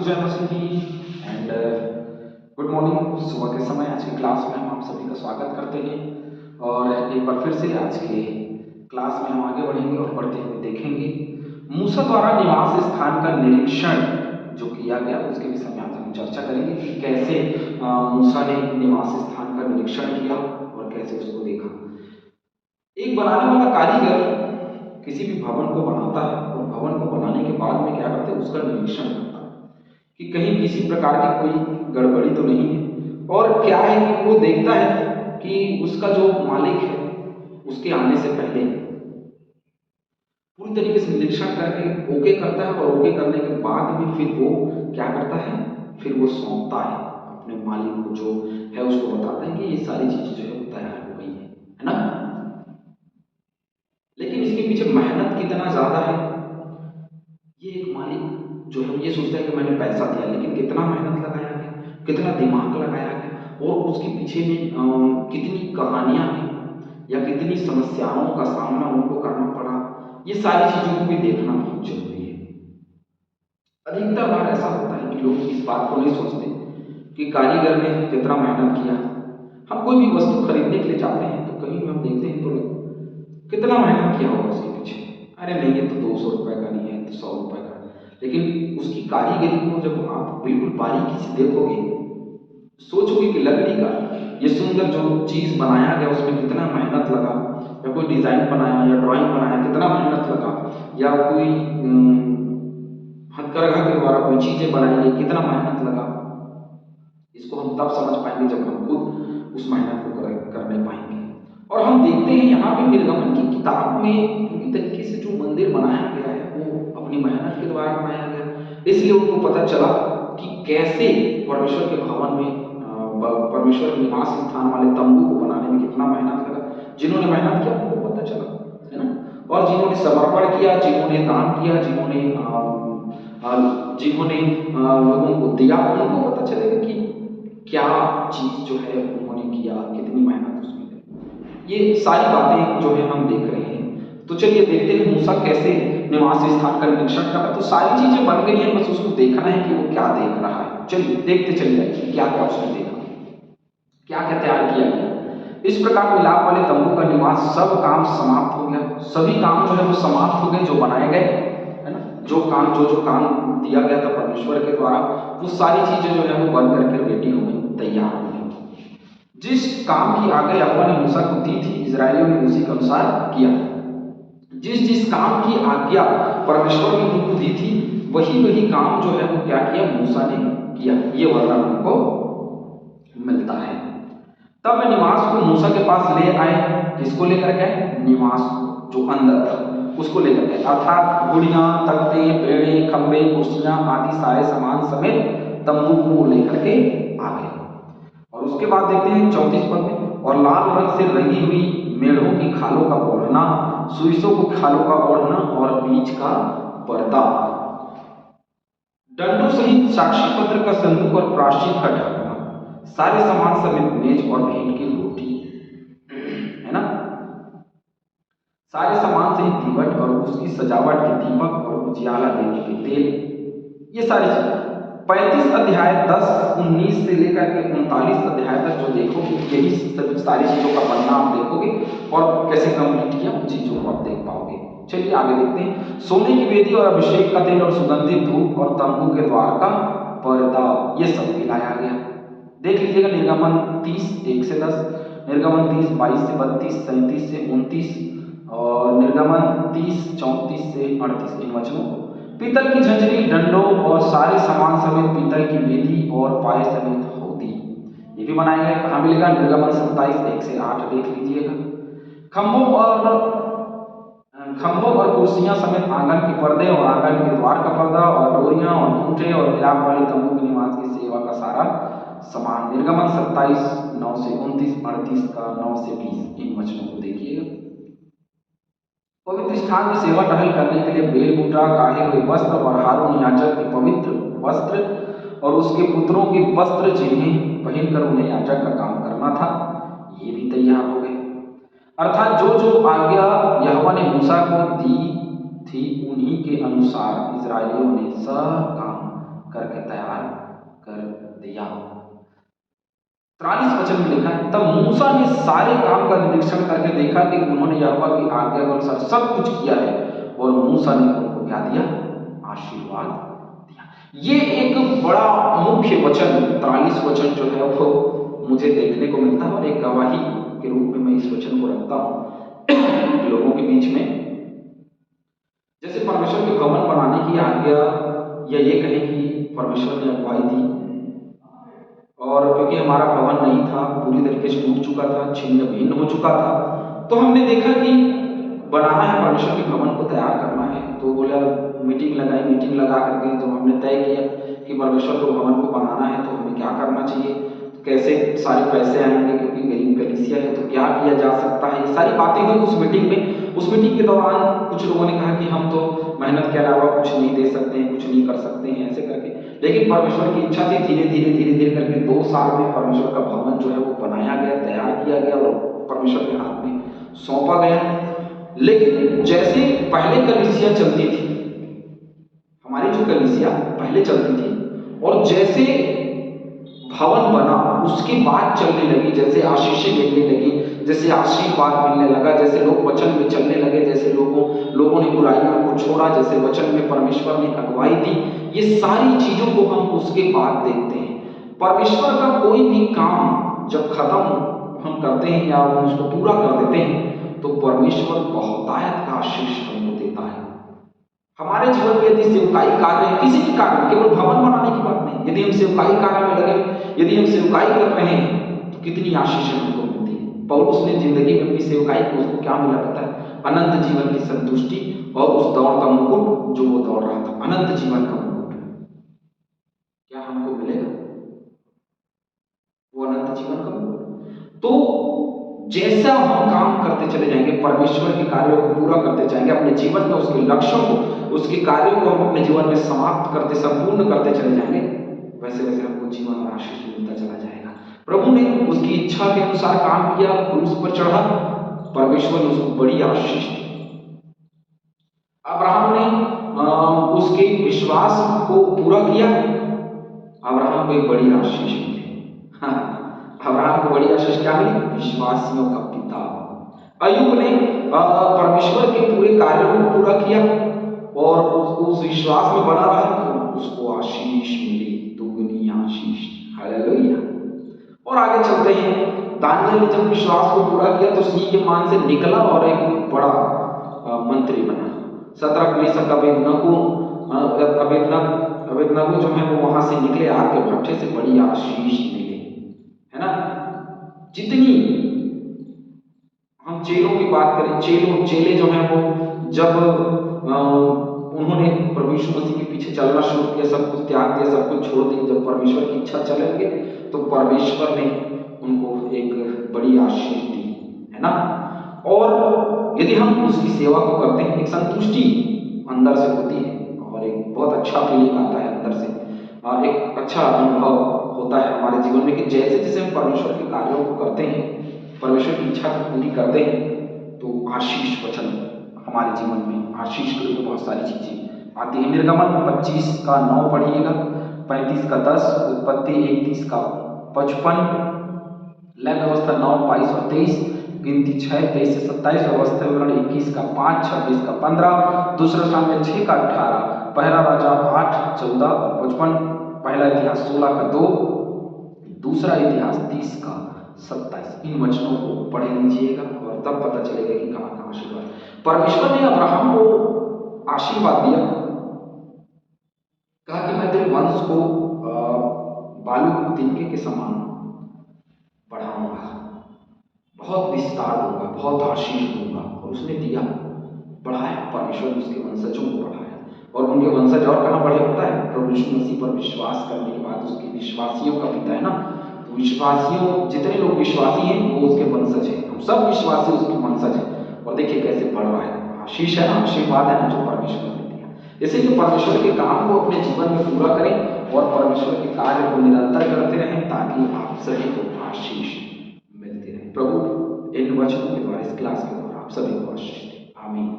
जय मसीह and good morning. सुबह के समय आज की क्लास में हम आप सभी का स्वागत करते हैं और एक बार फिर से आज के क्लास में हम आगे बढ़ेंगे और पढ़ते हुए देखेंगे मूसा द्वारा निवास स्थान का निरीक्षण जो किया गया उसके विषय में आज हम चर्चा करेंगे कि कैसे मूसा ने निवास स्थान का निरीक्षण किया और कैसे उसको देखा। एक बनाने वाला कारीगर किसी भी भवन को बनाता है और भवन को बनाने के बाद में क्या करते हैं, उसका निरीक्षण करता है कि कहीं किसी प्रकार की कोई गड़बड़ी तो नहीं है। और क्या है कि वो देखता है कि उसका जो मालिक है उसके आने से पहले पूरी तरीके से निरीक्षण करके ओके करता है और ओके करने के बाद में फिर वो क्या करता है, फिर वो सौंपता है अपने मालिक को, जो है उसको बताता है कि ये सारी चीजें जो है तैयार हो गई है ना। लेकिन इसके पीछे मेहनत कितना ज्यादा है, ये एक मालिक जो है ये सोचता है कि मैंने पैसा दिया, लेकिन कितना मेहनत लगाया गया, कितना दिमाग लगाया गया और उसके पीछे में कितनी कहानियां हैं या कितनी समस्याओं का सामना उनको करना पड़ा, ये सारी चीजों को भी देखना बहुत जरूरी है। अधिकतर बार ऐसा होता है कि लोग इस बात को नहीं सोचते कि कारीगर ने कितना मेहनत किया। हम कोई भी वस्तु खरीदने के लिए जाते हैं तो कहीं भी हम देखते हैं तो कितना मेहनत किया होगा उसके पीछे। अरे नहीं, ये तो 200 रुपए का नहीं है, तो 100 रुपए का, लेकिन उसकी कारीगरी को जब आप बिल्कुल बारीकी से देखोगे, सोचोगे कि लकड़ी का ये सुंदर जो चीज बनाया गया उसमें कितना मेहनत लगा, या कोई डिजाइन बनाया या ड्राइंग बनाया कितना मेहनत लगा, या कोई हथकरघा के द्वारा कोई चीजें बनाई गई कितना मेहनत लगा, इसको हम तब समझ पाएंगे जब हम खुद उस मेहनत को करने पाएंगे। और हम देखते हैं यहाँ पे निर्गमन की किताब में पूरी तरीके से जो मंदिर बनाया गया है वो अपनी मेहनत के द्वारा बनाया गया, इसलिए उनको पता चला कि कैसे परमेश्वर के भवन में परमेश्वर के निवास स्थान वाले तंबू को बनाने में कितना मेहनत लगा। जिन्होंने मेहनत किया उनको पता चला, है ना। और जिन्होंने समर्पण किया, जिन्होंने दान किया, जिन्होंने लोगों को दिया, उनको पता चलेगा कि क्या चीज जो है उन्होंने किया, कितनी मेहनत उसमें है। ये सारी बातें जो है हम देख रहे हैं। तो चलिए देखते हैं मूसा कैसे निवास स्थान का निरीक्षण कर रहा है। तो सारी चीजें बन गई हैं, बस उसको देखना है कि वो क्या देख रहा है। चलिए देखते चलिए क्या क्या उसने देखा, क्या क्या तैयार किया गया। इस प्रकार मिलाप वाले तंबू का निवास सब काम समाप्त हो गया। सभी काम जो है वो समाप्त हो गए जो बनाए गए, है ना। जो काम दिया गया था परमेश्वर के द्वारा, वो सारी चीजें जो है वो बन करके रेडी हो गई, तैयार हो गई। जिस काम की आज्ञा यहोवा ने मूसा को दी थी, इजरायलियों ने उसी के अनुसार किया। जिस काम की आज्ञा परमेश्वर ने उनको दी थी वही वही काम जो है वो क्या किया, मूसा ने किया। ये वर्णन हमको मिलता है। तब वे निवास को मूसा के पास ले आए। किसको लेकर गए? निवास जो अंदर था उसको लेकर गए, अर्थात गुड़ियां, तख्ते, पेड़े, खंबे, कुर्सियां आदि सारे सामान समेत तंबू को लेकर के आ गए। और उसके बाद देखते हैं 34 पद में, और लाल रंग से रंगी हुई मेढ़ों की खालों का ओढ़ना, सुइसों को खालों का ओढ़ना और बीच का पर्दा, डंडों सहित साक्षी पत्र का संदूक और प्रायश्चित का ढकना, सारे सामान समेत मेज और भेंट की रोटी, है ना, सारे सामान सहित दीवट और उसकी सजावट के दीपक और उजियाला देने के तेल, ये सारी चीजें 35 अध्याय 10-19 से लेकर के 39 अध्याय तक जो देखोगे यही सारी चीजों का पन्ना आप देखोगे और कैसे कंप्लीट किया उन चीजों को आप देख पाओगे। चलिए आगे देखते हैं। सोने की वेदी और अभिषेक का तेल और सुगंधित धूप और तंबू के द्वार का पर्दा, ये सब मिलाया गया। देख लीजिएगा निर्गमन 30:1-10, निर्गमन 30:22-32, 37-39 और निर्गमन 30:34-38 इन वचनों को। पीतल की झंझरी, डंडों और सारे सामान समेत पीतल की वेदी और पाए समेत हौदी, ये भी बनाए गए। कहाँ मिलेगा? निर्गमन 27:1-8 देख लीजिएगा। खंभों और कुर्सियां समेत आंगन के पर्दे और आंगन के द्वार का पर्दा और डोरियां और खूंटे और मिलाप वाले तंबू के निवास की सेवा का सारा सामान। निर्गमन 27:9-29, 38 का 9-20 इन वचनों को देखिएगा। पवित्र स्थान में सेवा टहल करने के लिए बेल बूटा, काढ़े हुए वस्त्र और हारून याजक के पवित्र वस्त्र और उसके पुत्रों के वस्त्र जिन्हें पहनकर उन्हें याजक का काम करना था, ये भी तैयार हो गए। अर्थात जो जो आज्ञा यहोवा ने मूसा को दी थी उन्हीं के अनुसार इजरायलियों ने सब काम करके तैयार कर दिया। 43 वचन में लिखा है, तब मूसा ने सारे काम का निरीक्षण करके देखा कि उन्होंने यहोवा की आज्ञा के अनुसार सब कुछ किया है, और मूसा ने उनको क्या दिया? आशीर्वाद दिया। ये एक बड़ा मुख्य वचन 43 वचन जो है वो मुझे देखने को मिलता है, और एक गवाही के रूप में मैं इस वचन को रखता हूँ लोगों के बीच में। जैसे परमेश्वर के भवन बनाने की आज्ञा, या ये कहें कि परमेश्वर ने अगुवाई दी, और क्योंकि हमारा भवन नहीं था, पूरी तरीके से टूट चुका था, छिन्न भिन्न हो चुका था, तो हमने देखा कि बनाना है, परमेश्वर के भवन को तैयार करना है। तो बोला, मीटिंग लगाई, मीटिंग लगा करके जब हमने तय किया कि परमेश्वर के भवन को बनाना है तो हमें क्या करना चाहिए, तो कैसे सारे पैसे आएंगे, क्योंकि गरीब कलीसिया है, तो क्या किया जा सकता है, ये सारी बातें हुई उस मीटिंग में। उस मीटिंग के दौरान कुछ लोगों ने कहा कि हम तो मेहनत के अलावा कुछ नहीं दे सकते हैं, कुछ नहीं कर सकते हैं, ऐसे करके। लेकिन परमेश्वर की इच्छा थी, धीरे धीरे करके 2 साल में परमेश्वर का भवन जो है वो बनाया गया, तैयार किया गया और परमेश्वर के हाथ में सौंपा गया। लेकिन जैसे पहले कलीसिया चलती थी, हमारी जो कलीसिया पहले चलती थी, और जैसे भवन बना उसके बाद चलने लगी, जैसे आशीषें मिलने लगी, जैसे आशीर्वाद मिलने लगा, जैसे लोग वचन में चलने लगे, जैसे लोगों ने बुराइयों को छोड़ा, जैसे वचन में परमेश्वर ने अगुवाई दी, ये सारी चीजों को हम उसके बाद देखते हैं। परमेश्वर का कोई भी काम जब खत्म हम करते हैं या हम उसको पूरा कर देते हैं, तो परमेश्वर बहुतायत का आशीष हमको देता है। हमारे जीवन में यदि सेवकाई कार्य है, किसी भी कार्य, केवल भवन बनाने की बात नहीं, यदि हम सेवकाई कार्य में लगे, यदि हम सेवकाई कर रहे हैं, तो कितनी आशीष हमको मिलती है। पौलुस ने जिंदगी में अपनी सेवकाई को उसको क्या मिला पता है? अनंत जीवन की संतुष्टि और उस दौड़ का मुकुट जो वो दौड़ रहा था, अनंत जीवन का मुकुट क्या हमको मिलेगा? वो अनंत जीवन का मुकुट। तो जैसा हम काम करते चले जाएंगे, परमेश्वर के कार्यों को पूरा करते जाएंगे, अपने जीवन में उसके लक्ष्यों को, उसके कार्यों को हम अपने जीवन में समाप्त करते, संपूर्ण करते चले जाएंगे, वैसे वैसे हमको जीवन और आशीष मिलता चला जाएगा। प्रभु ने उसकी इच्छा के अनुसार काम किया, क्रूस पर चढ़ा, परमेश्वर ने उसको बड़ी आशीष दी। अब्राहम ने उसके विश्वास को पूरा किया, अब्राहम को एक बड़ी आशीष मिली। अब्राहम को बड़ी आशीष क्या मिली? विश्वासियों का पिता। अय्यूब ने परमेश्वर के पूरे कार्यों को पूरा किया और उस विश्वास में बना रहा, तो उसको आशीष मिली, दुगनी आशीष। हालेलुया। और आगे चलते हैं, दानियल ने जब विश्वास को पूरा किया तो सिंह के मान से निकला और एक बड़ा मंत्री बना। शद्रक मेशक अबेदनगो जो है वो वहां से निकले, आग के भट्ठे से, बड़ी आशीष मिली, है ना। जितनी हम चेलों की बात करें, चेले जो हैं वो जब उन्होंने प्रभु यीशु मसीह के पीछे चलना शुरू किया, सब कुछ त्याग दिया, सब कुछ छोड़ दिया, जब परमेश्वर की इच्छा चलेंगे तो परमेश्वर ने उनको एक बड़ी आशीष दी, है ना। और यदि हम उसकी सेवा को करते हैं, एक संतुष्टि अंदर से होती है और एक बहुत अच्छा फीलिंग आता है अंदर से, एक अच्छा अनुभव होता है हमारे जीवन में कि जैसे जैसे हम परमेश्वर के कार्यों को करते हैं, परमेश्वर की इच्छा को पूरी करते हैं, तो आशीष वचन हमारे जीवन में, आशीष के रूप में बहुत सारी चीजें आती है। निर्गमन 25 का 9 पढ़िएगा, 35 का 10, उत्पत्ति 31 का 55, लय व्यवस्था 9, 22 और 23, गिनती 6, 23 से 27, व्यवस्था विवरण 21 का 5, 26 का 15, दूसरा सामने 6 का 18, पहला राजा 8, 14 और 55, पहला इतिहास 16 का 2, दूसरा इतिहास 30 का 27। इन वचनों को पढ़ लीजिएगा और तब पता चलेगा कि कहाँ कहाँ आशीर्वाद। परमेश्वर ने अब्राहम को आशीर्वाद दिया, कहा कि मैं तेरे वंश को बालू तिनके के समान बढ़ाऊंगा, बहुत विस्तार दूंगा, बहुत आशीष दूंगा। और उसने दिया, बढ़ाया, परमेश्वर ने उसके वंशजों को बढ़ाया, और उनके वंशज और कहाँ बढ़े पता है? प्रभु यीशु मसीह पर विश्वास करने के बाद उसके विश्वासियों का पिता है ना। तो विश्वासियों, जितने लोग विश्वासी हैं वो उसके वंशज हैं, हम सब विश्वासी उसके वंशज हैं। और देखिए कैसे बढ़ रहा है, आशीष है ना, आशीर्वाद है ना जो परमेश्वर ने दिया। इसलिए प्रभु के काम को अपने जीवन में पूरा करें और परमेश्वर के कार्य को निरंतर करते रहें, ताकि आप सभी को आशीष मिलती रहे। प्रभु इन वचनों के द्वारा, इस क्लास के द्वारा आप सभी को आशीष दें। आमीन।